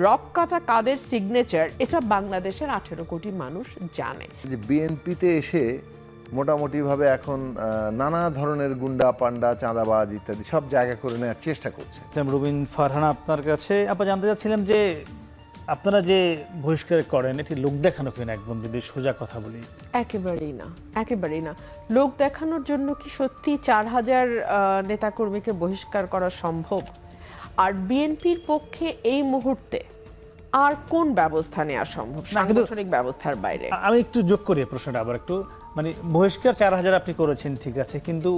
Rock কাটা কাদের signature এটা বাংলাদেশের 18 কোটি মানুষ জানে। যে বিএনপিতে এসে মোটামুটিভাবে এখন নানা ধরনের গুন্ডা পান্ডা চাঁদাবাজ ইত্যাদি সব জায়গা করে নেওয়ার চেষ্টা করছে। রুবিন ফারহানা, আপনার কাছে জানতে চাচ্ছিলাম যে আপনারা যে বহিষ্কার করেন এটি লোক দেখানো কিনা, একদম যদি সোজা কথা বলি। একেবারেই না, একেবারেই না। লোক দেখানোর জন্য কি সত্যি 4000 নেতাকর্মীকে বহিষ্কার করা সম্ভব? আর বিএনপির পক্ষে এই মুহূর্তে আর কোন ব্যবস্থা নেওয়া সম্ভব সাংগঠনিক ব্যবস্থার বাইরে? আমি একটু যোগ করি প্রশ্নটা আবার একটু, মানে বহিষ্কার 4000 আপনি করেছেন, ঠিক আছে, কিন্তু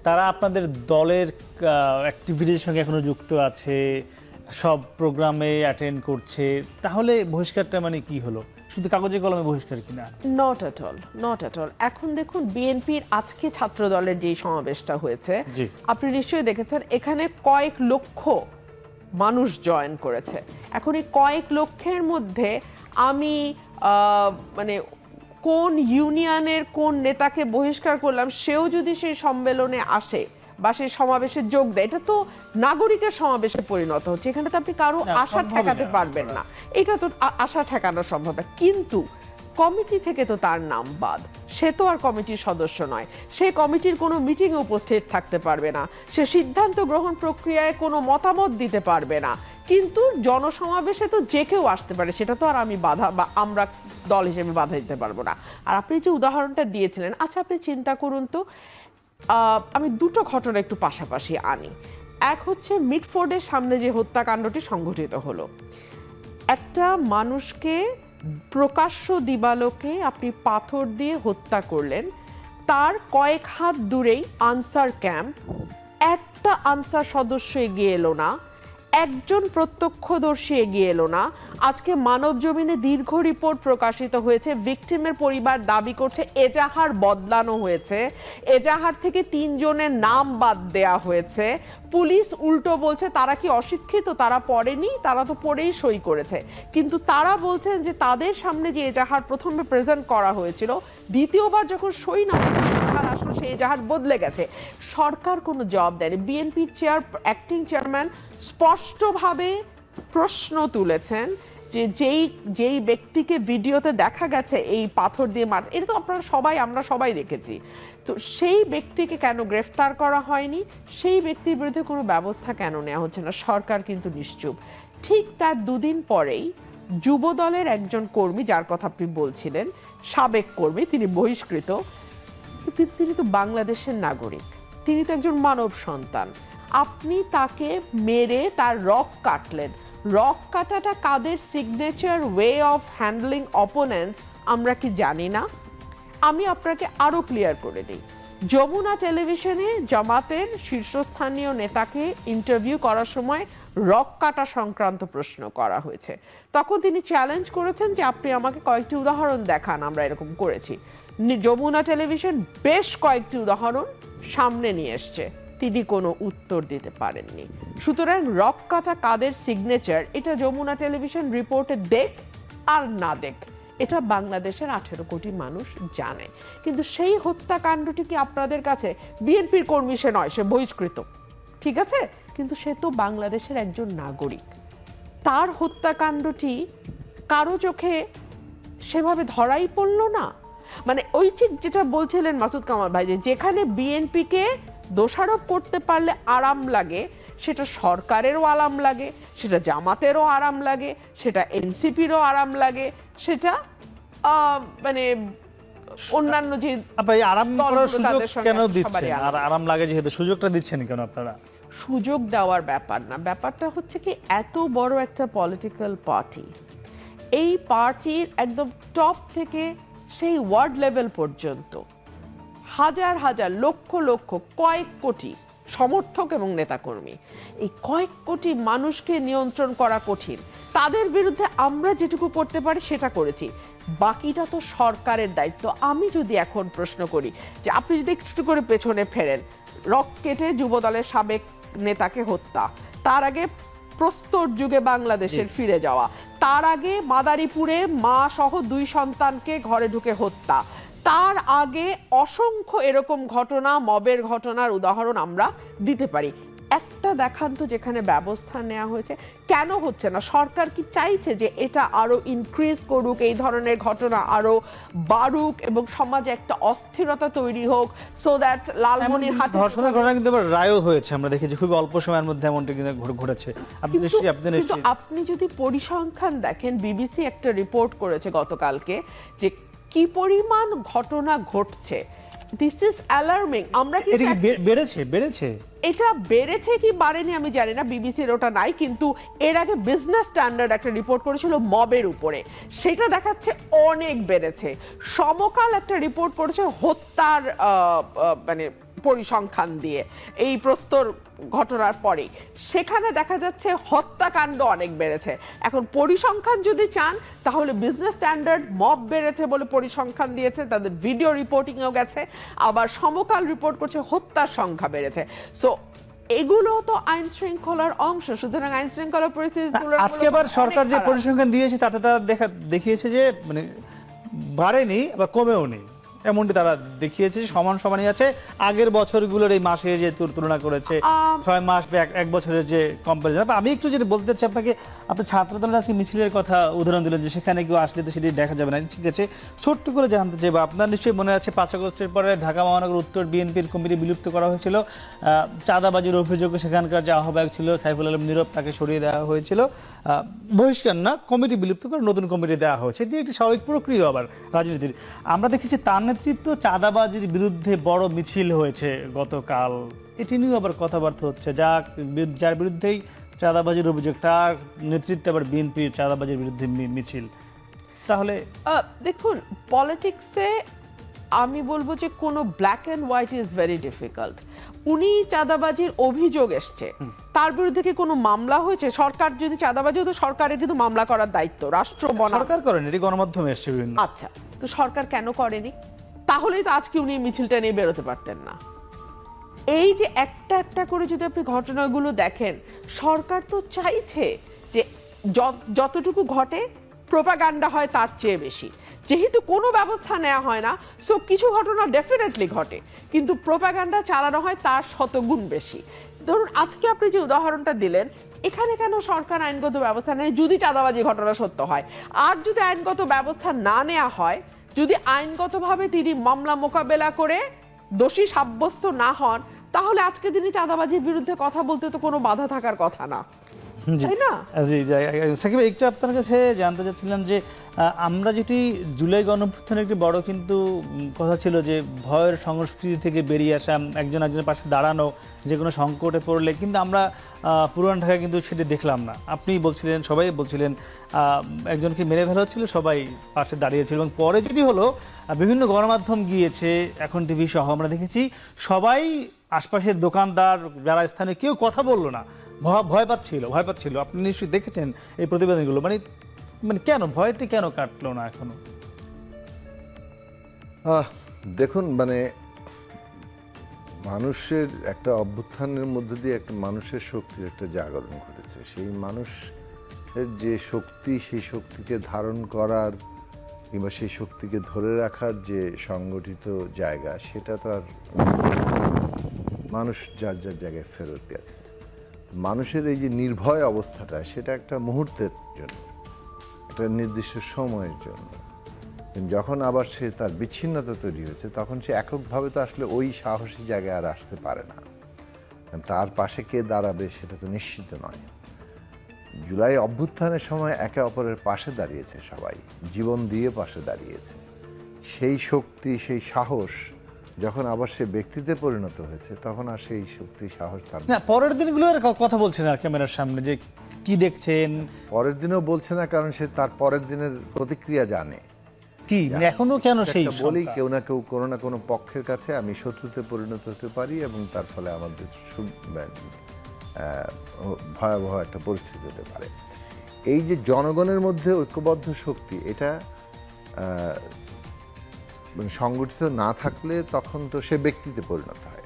তারা আপনাদের দলের অ্যাক্টিভিটির সঙ্গে এখনো যুক্ত আছে, সব প্রোগ্রামে অ্যাটেন্ড করছে, তাহলে বহিষ্কারটা মানে কি হলো? শুধু কাগজে কলমে বহিষ্কার কিনা? Not at all, not at all. এখন দেখুন, বিএনপির আজকে ছাত্র দলের যে সমাবেশটা হয়েছে আপনি নিশ্চয়ই দেখেছেন, এখানে কয়েক লক্ষ মানুষ জয়েন করেছে। এখন এই কয়েক লক্ষের মধ্যে আমি মানে কোন ইউনিয়নের কোন নেতাকে বহিষ্কার করলাম সেও যদি সেই সম্মেলনে আসে বা সেই সমাবেশে যোগ দেয়, এটা তো নাগরিকের সমাবেশে পরিণত হচ্ছে। এখানে তো আপনি কারো আশা ঠেকাতে পারবেন না, এটা তো আশা ঠেকানো সম্ভব না। কিন্তু কমিটি থেকে তো তার নাম বাদ, সে তো আর কমিটির সদস্য নয়, সে কমিটির কোনো মিটিংয়ে উপস্থিত থাকতে পারবে না, সে সিদ্ধান্ত গ্রহণ প্রক্রিয়ায় কোনো মতামত দিতে পারবে না। কিন্তু জনসমাবেশে তো যে কেউ আসতে পারে, সেটা তো আর আমি বাধা বা আমরা দল হিসেবে বাধা দিতে পারবো না। আর আপনি যে উদাহরণটা দিয়েছিলেন, আচ্ছা আপনি চিন্তা করুন তো, আমি দুটো ঘটনা একটু পাশাপাশি আনি। এক হচ্ছে মিডফোর্ডের সামনে যে হত্যাকাণ্ডটি সংঘটিত হলো, একটা মানুষকে প্রকাশ্য দিবালোকে আপনি পাথর দিয়ে হত্যা করলেন, তার কয়েক হাত দূরেই আনসার ক্যাম্প, একটা আনসার সদস্য এগিয়ে এলো না, একজন প্রত্যক্ষদর্শী এগিয়ে এলো না। আজকে মানব জমিনে দীর্ঘ রিপোর্ট প্রকাশিত হয়েছে, ভিকটিমের পরিবার দাবি করছে এজাহার বদলানো হয়েছে, এজাহার থেকে 3 জনের নাম বাদ দেয়া হয়েছে। পুলিশ উল্টো বলছে তারা কি অশিক্ষিত, তারা পড়েনি, তারা তো পড়েই সই করেছে। কিন্তু তারা বলছেন যে তাদের সামনে যে এজাহার প্রথমে প্রেজেন্ট করা হয়েছিল, দ্বিতীয়বার যখন সই না আসলো সেই এজাহার বদলে গেছে। সরকার কোনো জবাব দেয়নি। বিএনপির অ্যাক্টিং চেয়ারম্যান স্পষ্টভাবে প্রশ্ন তুলেছেন যে যেই ব্যক্তিকে ভিডিওতে দেখা গেছে এই পাথর দিয়ে মার, এটা তো আমরা সবাই দেখেছি, তো সেই ব্যক্তিকে কেন গ্রেফতার করা হয়নি, সেই ব্যক্তির বিরুদ্ধে কোনো ব্যবস্থা কেন নেওয়া হচ্ছে না? সরকার কিন্তু নিশ্চুপ। ঠিক তার 2 দিন পরেই যুব দলের একজন কর্মী, যার কথা আপনি বলছিলেন, সাবেক কর্মী, তিনি বহিষ্কৃত। তিনি তো বাংলাদেশের নাগরিক, তিনি তো একজন মানব সন্তান। আপনি তাকে মেরে তার রক কাটলেন। রক কাটাটা কাদের signature way of handling opponents আমরা কি জানি না? আমি আপনাকে আরো ক্লিয়ার করে দিই। যমুনা টেলিভিশনে জামাতের শীর্ষস্থানীয় নেতাকে ইন্টারভিউ করার সময় রক কাটা সংক্রান্ত প্রশ্ন করা হয়েছে। তখন তিনি চ্যালেঞ্জ করেছেন যে আপনি আমাকে কয়েকটি উদাহরণ দেখান, আমরা এরকম করেছি। যমুনা টেলিভিশন বেশ কয়েকটি উদাহরণ সামনে নিয়ে এসছে, তিনি কোনো উত্তর দিতে পারেননি। সুতরাং রক কাটা কাদের সিগনেচার, এটা যমুনা টেলিভিশন রিপোর্টে দেখ আর না দেখ, এটা বাংলাদেশের 18 কোটি মানুষ জানে। কিন্তু সেই হত্যাকাণ্ডটি কি আপনাদের কাছে, বিএনপির কর্মী সে নয়, সে বহিষ্কৃত, ঠিক আছে, কিন্তু সে তো বাংলাদেশের একজন নাগরিক। তার হত্যাকাণ্ডটি কারো চোখে সেভাবে ধরাই পড়ল না। মানে ওই ঠিক যেটা বলছিলেন মাসুদ কামাল ভাই, যে যেখানে বিএনপিকে দোষারোপ করতে পারলে আরাম লাগে, সেটা সরকারেরও আরাম লাগে, সেটা জামাতেরও আরাম লাগে, সেটা এনসিপিরও আরাম লাগে, সেটা মানে অন্যান্য যে আরাম করার সুযোগ কেন দিচ্ছেন? আর আরাম লাগে যেহেতু, সুযোগটা দিচ্ছেন কেন আপনারা? সুযোগ দেওয়ার ব্যাপার না, ব্যাপারটা হচ্ছে কি, এত বড় একটা পলিটিক্যাল পার্টি, এই পার্টির একদম টপ থেকে সেই ওয়ার্ড লেভেল পর্যন্ত হাজার হাজার লক্ষ লক্ষ কয়েক কোটি সমর্থক এবং নেতাকর্মী, এই কয়েক কোটি মানুষকে নিয়ন্ত্রণ করা কঠিন। তাদের বিরুদ্ধে আমরা যেটুকু করতে পারি সেটা করেছি, বাকিটা তো সরকারের দায়িত্ব। আমি যদি এখন প্রশ্ন করি যে আপনি যদি একটু করে পেছনে ফেরেন, রক কেটে যুবদলের সাবেক নেতাকে হত্যা, তার আগে প্রস্তর যুগে বাংলাদেশের ফিরে যাওয়া, তার আগে মাদারীপুরে মা সহ 2 সন্তানকে ঘরে ঢুকে হত্যা, তার আগে অসংখ্য এরকম ঘটনা, মবের ঘটনার উদাহরণ আমরা দিতে পারি। একটা একটা দেখান তো যেখানে ব্যবস্থা নেওয়া হয়েছে, কেন হচ্ছে না? সরকার কি চাইছে যে এটা আরো ইনক্রিজ করুক, এই ধরনের ঘটনা আরো বাড়ুক এবং সমাজে একটা অস্থিরতা তৈরি হোক, সো দ্যাট লালমনির হাতে ধর্ষণের ঘটনা কিন্তু আবার রায়ও হয়েছে, আমরা দেখেছি খুব অল্প সময়ের মধ্যে এমনটা কিন্তু ঘটেছে। কিন্তু আপনি যদি পরিসংখ্যান দেখেন, বিবিসি একটা রিপোর্ট করেছে গতকালকে যে কি পরিমাণ ঘটনা ঘটছে, দিস ইজ অ্যালার্মিং। আমরা কি বেড়েছে এটা বেড়েছে কি বাড়েনি আমি জানি না, বিবিসির ওটা নাই, কিন্তু এর আগে বিজনেস স্ট্যান্ডার্ড একটা রিপোর্ট করেছিল মবের উপরে, সেটা দেখাচ্ছে অনেক বেড়েছে। সমকাল একটা রিপোর্ট করেছে হত্যার মানে পরিসংখ্যান দিয়ে এই প্রস্তর ঘটনার পরে, সেখানে দেখা যাচ্ছে হত্যাকাণ্ড অনেক বেড়েছে। এখন পরিসংখ্যান যদি চান তাহলে বিজনেস স্ট্যান্ডার্ড মব বেড়েছে বলে পরিসংখ্যান দিয়েছে, তাদের ভিডিও রিপোর্টিংও গেছে, আবার সমকাল রিপোর্ট করছে হত্যার সংখ্যা বেড়েছে। সো এগুলো তো আইন শৃঙ্খলার অংশ, সুতরাং আইন শৃঙ্খলা পরিস্থিতি আজকে আবার সরকার যে পরিসংখ্যান দিয়েছে তাতে তারা দেখিয়েছে যে মানে বাড়েনি আবার কমেও নেই, এমনটি তারা দেখিয়েছে, সমান সমানই আছে। আগের বছরগুলোর এই মাসে যে তুলনা করেছে 6 মাস বা 1 বছরের যে কম্পারিজন। আমি একটু যেটা বলতে চাচ্ছি আপনাকে, আপনি ছাত্রদলের আজকে মিছিলের কথা উদাহরণ দিলেন যে সেখানে কেউ আসলে তো সেটি দেখা যাবে না, ঠিক আছে। ছোট্ট করে জানতে চাই, বা আপনার নিশ্চয়ই মনে আছে 5 আগস্টের পরে ঢাকা মহানগর উত্তর বিএনপির কমিটি বিলুপ্ত করা হয়েছিল, চাঁদাবাজির অভিযোগে সেখানকার যে আহ্বায়ক ছিল সাইফুল আলম নীরব, তাকে সরিয়ে দেওয়া হয়েছিল, বহিষ্কার না, কমিটি বিলুপ্ত করে নতুন কমিটি দেওয়া হয়েছে। এটি একটি স্বাভাবিক প্রক্রিয়া আবার রাজনীতির। আমরা দেখেছি তার নেতৃত্ব চাঁদাবাজির বিরুদ্ধে বড় মিছিল হয়েছে গতকাল, এটি নিয়েও আবার কথাবার্তা হচ্ছে, যার বিরুদ্ধেই চাঁদাবাজির অভিযোগ তার নেতৃত্বে আবার বিএনপির চাঁদাবাজির বিরুদ্ধে মিছিল। তাহলে দেখুন, পলিটিক্সে আমি বলবো যে কোনো black and white is very difficult. উনি চাঁদাবাজির অভিযোগ এসছে, তার বিরুদ্ধে কি কোনো মামলা হয়েছে? সরকার যদি চাঁদাবাজি হতো, সরকারের কিন্তু মামলা করার দায়িত্ব, রাষ্ট্র সরকার করেন, এটি গণমাধ্যমে এসছে বিভিন্ন। আচ্ছা, তো সরকার কেন করেনি? তাহলেই তো আজকে উনি মিছিলটা নিয়ে বেরোতে পারতেন না। এই যে একটা একটা করে যদি আপনি ঘটনাগুলো দেখেন, সরকার তো চাইছে যে যতটুকু ঘটে প্রোপাগান্ডা হয় তার চেয়ে বেশি, যেহেতু কোনো ব্যবস্থা নেওয়া হয় না, সো কিছু ঘটনা ডেফিনেটলি ঘটে, কিন্তু প্রোপাগান্ডা চালানো হয় তার শতগুণ বেশি। ধরুন আজকে আপনি যে উদাহরণটা দিলেন, এখানে কেন সরকার আইনগত ব্যবস্থা নেয় যদি চাঁদাবাজি ঘটনা সত্য হয়? আর যদি আইনগত ব্যবস্থা না নেওয়া হয়, যদি আইনগতভাবে তিনি মামলা মোকাবেলা করে দোষী সাব্যস্ত না হন, তাহলে আজকে তিনি চাঁদাবাজির বিরুদ্ধে কথা বলতে তো কোনো বাধা থাকার কথা না, তাই না? জি, সাকিব, একটু আপনার কাছে জানতে চাচ্ছিলাম যে আমরা যেটি জুলাই গণঅভ্যুত্থানের একটি বড় কিন্তু কথা ছিল যে ভয়ের সংস্কৃতি থেকে বেরিয়ে আসা, একজন একজনের পাশে দাঁড়ানো, যে কোনো সংকটে পড়লে, কিন্তু আমরা পুরান ঢাকায় কিন্তু সেটি দেখলাম না। আপনি বলছিলেন, সবাই বলছিলেন একজনকে মেরে ফেলা হচ্ছিল, সবাই পাশে দাঁড়িয়েছিল, এবং পরে যেটি হলো বিভিন্ন গণমাধ্যম গিয়েছে, এখন টিভি সহ আমরা দেখেছি সবাই আশপাশের দোকানদার যারা স্থানীয় কেউ কথা বললো না, ভয় পাচ্ছিল। আপনি নিশ্চয়ই দেখেছেন এই প্রতিবেদনগুলো। মানে কেন ভয়টি কেন কাটলো না এখনো? দেখুন, মানে মানুষের একটা অভ্যুত্থানের মধ্যে দিয়ে একটা মানুষের শক্তির একটা জাগরণ ঘটেছে। সেই মানুষের যে শক্তি, সেই শক্তিকে ধারণ করার কিংবা সেই শক্তিকে ধরে রাখার যে সংগঠিত জায়গা, সেটা তো আর মানুষ যার যার জায়গায় ফেরত গেছে। মানুষের এই যে নির্ভয় অবস্থাটা, সেটা একটা মুহূর্তের জন্য, একটা নির্দিষ্ট সময়ের জন্য। যখন আবার সে তার বিচ্ছিন্নতা তৈরি হয়েছে, তখন সে এককভাবে তো আসলে ওই সাহসী জায়গায় আর আসতে পারে না। তার পাশে কে দাঁড়াবে সেটা তো নিশ্চিত নয়। জুলাই অভ্যুত্থানের সময় একে অপরের পাশে দাঁড়িয়েছে সবাই, জীবন দিয়ে পাশে দাঁড়িয়েছে। সেই শক্তি, সেই সাহস যখন আবার সে ব্যক্তিতে পরিণত হয়েছে, তখন আর সেই শক্তি সাহস তার না। পরের দিনগুলোর কথা বলছেন আর ক্যামেরার সামনে যে কি দেখছেন, পরের দিনও বলছে না, কারণ সে তার পরের দিনের প্রতিক্রিয়া জানে। কি এখনো কেন সেই বলি, কেউ না কেউ কোনো না কোনো পক্ষের কাছে আমি শত্রুতে পরিণত হতে পারি, এবং তার ফলে আমাদের ভয়াবহ একটা পরিস্থিতি হতে পারে। এই যে জনগণের মধ্যে ঐক্যবদ্ধ শক্তি, এটা মানে সংগঠিত না থাকলে তখন তো সে ব্যক্তিতে পরিণত হয়।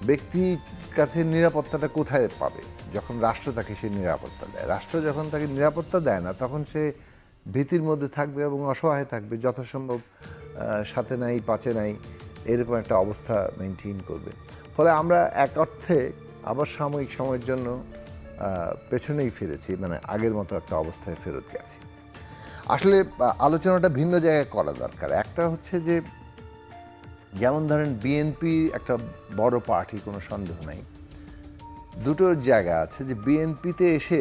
ব্যক্তির কাছে নিরাপত্তাটা কোথায় পাবে? যখন রাষ্ট্র তাকে সে নিরাপত্তা দেয়। রাষ্ট্র যখন তাকে নিরাপত্তা দেয় না, তখন সে ভীতির মধ্যে থাকবে এবং অসহায় থাকবে, যথাসম্ভব সাথে নাই পাচে নাই এরকম একটা অবস্থা মেনটেন করবে। ফলে আমরা এক অর্থে আবার সাময়িক সময়ের জন্য পেছনেই ফিরেছি, মানে আগের মতো একটা অবস্থায় ফেরত গেছি। আসলে আলোচনাটা ভিন্ন জায়গায় করা দরকার। একটা হচ্ছে যে, যেমন ধরেন বিএনপি একটা বড় পার্টি, কোনো সন্দেহ নাই। দুটো জায়গা আছে যে বিএনপিতে এসে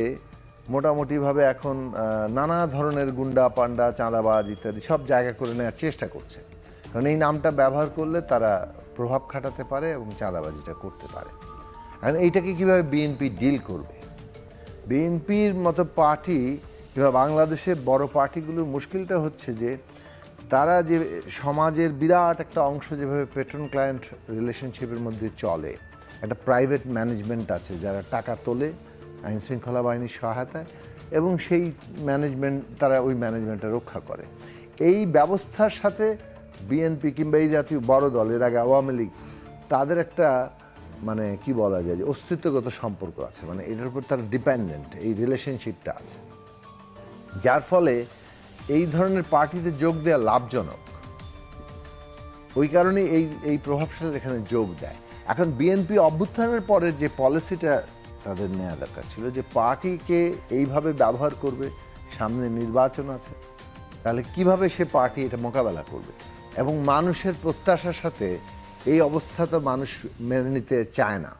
মোটামুটিভাবে এখন নানা ধরনের গুন্ডা পান্ডা চাঁদাবাজ ইত্যাদি সব জায়গা করে নেওয়ার চেষ্টা করছে, কারণ এই নামটা ব্যবহার করলে তারা প্রভাব খাটাতে পারে এবং চাঁদাবাজিটা করতে পারে। এখন এইটাকে কীভাবে বিএনপি ডিল করবে? বিএনপির মতো পার্টি কিংবা বাংলাদেশের বড় পার্টিগুলোর মুশকিলটা হচ্ছে যে তারা যে সমাজের বিরাট একটা অংশ যেভাবে পেট্রন ক্লায়েন্ট রিলেশনশিপের মধ্যে চলে, একটা প্রাইভেট ম্যানেজমেন্ট আছে যারা টাকা তোলে আইনশৃঙ্খলা বাহিনীর সহায়তায়, এবং সেই ম্যানেজমেন্ট, তারা ওই ম্যানেজমেন্টটা রক্ষা করে। এই ব্যবস্থার সাথে বিএনপি কিংবা এই জাতীয় বড় দল, এর আগে আওয়ামী লীগ, তাদের একটা মানে কি বলা যায় যে অস্তিত্বগত সম্পর্ক আছে, মানে এটার উপর তারা ডিপেন্ডেন্ট, এই রিলেশনশিপটা আছে, যার ফলে এই ধরনের পার্টিতে যোগ দেওয়া লাভজনক। ওই কারণে এই প্রভাবশালী এখানে যোগ দেয়। এখন বিএনপি অভ্যুত্থানের পরে যে পলিসিটা তাদের নেওয়া দরকার ছিল, যে পার্টিকে এইভাবে ব্যবহার করবে, সামনে নির্বাচন আছে, তাহলে কিভাবে সে পার্টি এটা মোকাবেলা করবে, এবং মানুষের প্রত্যাশার সাথে এই অবস্থা তো মানুষ মেনে নিতে চায় না,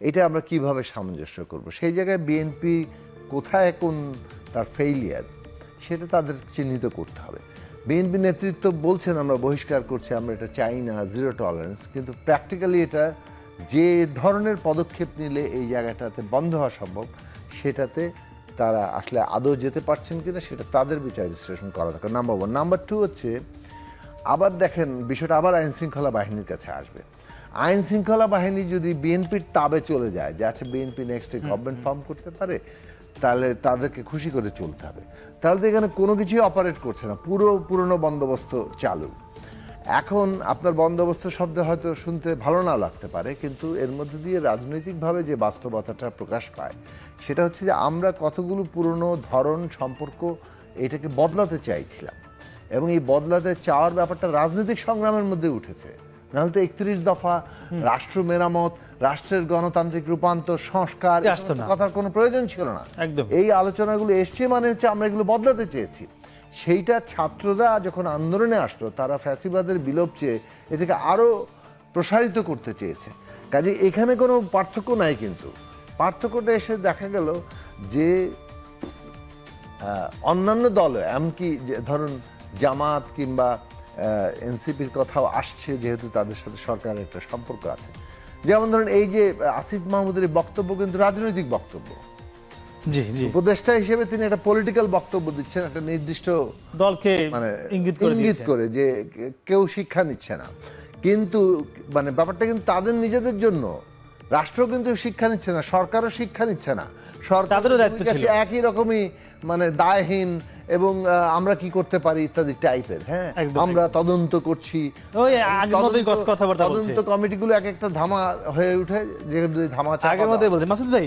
এটা আমরা কিভাবে সামঞ্জস্য করব। সেই জায়গায় বিএনপি কোথায় কোন তার ফেইলিয়ার, সেটা তাদের চিহ্নিত করতে হবে। বিএনপি নেতৃত্ব বলছেন আমরা বহিষ্কার করছি, আমরা এটা চাই না, জিরো টলারেন্স, কিন্তু প্র্যাকটিক্যালি এটা যে ধরনের পদক্ষেপ নিলে এই জায়গাটাতে বন্ধ হওয়া সম্ভব, সেটাতে তারা আসলে আদৌ যেতে পারছেন কিনা সেটা তাদের বিচার বিশ্লেষণ করা দরকার, নাম্বার ওয়ান। নাম্বার টু হচ্ছে, আবার দেখেন বিষয়টা আবার আইন শৃঙ্খলা বাহিনীর কাছে আসবে। আইন শৃঙ্খলা বাহিনী যদি বিএনপির তাবে চলে যায় যে আচ্ছা বিএনপি নেক্সট গভর্নমেন্ট ফর্ম করতে পারে, তাহলে তাদেরকে খুশি করে চলতে হবে, তাহলে তো এখানে কোনো কিছুই অপারেট করছে না, পুরনো বন্দোবস্ত চালু। এখন আপনার বন্দোবস্ত শব্দ হয়তো শুনতে ভালো না লাগতে পারে, কিন্তু এর মধ্যে দিয়ে রাজনৈতিকভাবে যে বাস্তবতাটা প্রকাশ পায় সেটা হচ্ছে যে আমরা কতগুলো পুরনো ধরন সম্পর্ক এটাকে বদলাতে চাইছিলাম, এবং এই বদলাতে চাওয়ার ব্যাপারটা রাজনৈতিক সংগ্রামের মধ্যে উঠেছে। নাহলে তো 31 দফা, রাষ্ট্র মেরামত, রাষ্ট্রের গণতান্ত্রিক রূপান্তর, সংস্কার, কথার কোনো প্রয়োজন ছিল না। এই আলোচনাগুলো এসছে মানে হচ্ছে আমরা এগুলো বদলাতে চেয়েছি। সেইটা ছাত্ররা যখন আন্দোলনে আসলো, তারা ফ্যাসিবাদের বিলোপ চেয়ে এটাকে আরো প্রসারিত করতে চেয়েছে। কাজে এখানে কোনো পার্থক্য নাই, কিন্তু পার্থক্যটা এসে দেখা গেল যে অন্যান্য দল, এমনকি ধরুন জামাত কিংবা এনসিপির কথাও আসছে, যেহেতু তাদের সাথে সরকারের একটা সম্পর্ক আছে। যেমন ধরুন এই যে আসিফ মাহমুদের বক্তব্য কিন্তু রাজনৈতিক বক্তব্য, উপদেষ্টা হিসেবে তিনি একটা পলিটিক্যাল বক্তব্য দিচ্ছেন, একটা নির্দিষ্ট দলকে মানে ইঙ্গিত করে যে কেউ শিক্ষা নিচ্ছে না, কিন্তু মানে ব্যাপারটা কিন্তু তাদের নিজেদের জন্য। রাষ্ট্র কিন্তু শিক্ষা নিচ্ছে না, সরকারও শিক্ষা নিচ্ছে না, সরকারেরও দায়িত্ব ছিল একই রকমই মানে দায়হীন, এবং আমরা কি করতে পারি ইত্যাদি টাইপের। হ্যাঁ, আমরা তদন্ত করছি, তদন্ত কমিটিগুলো এক একটা ধামা হয়ে উঠে, যে ধামা আগের মধ্যে বলছে। মাসুদ ভাই,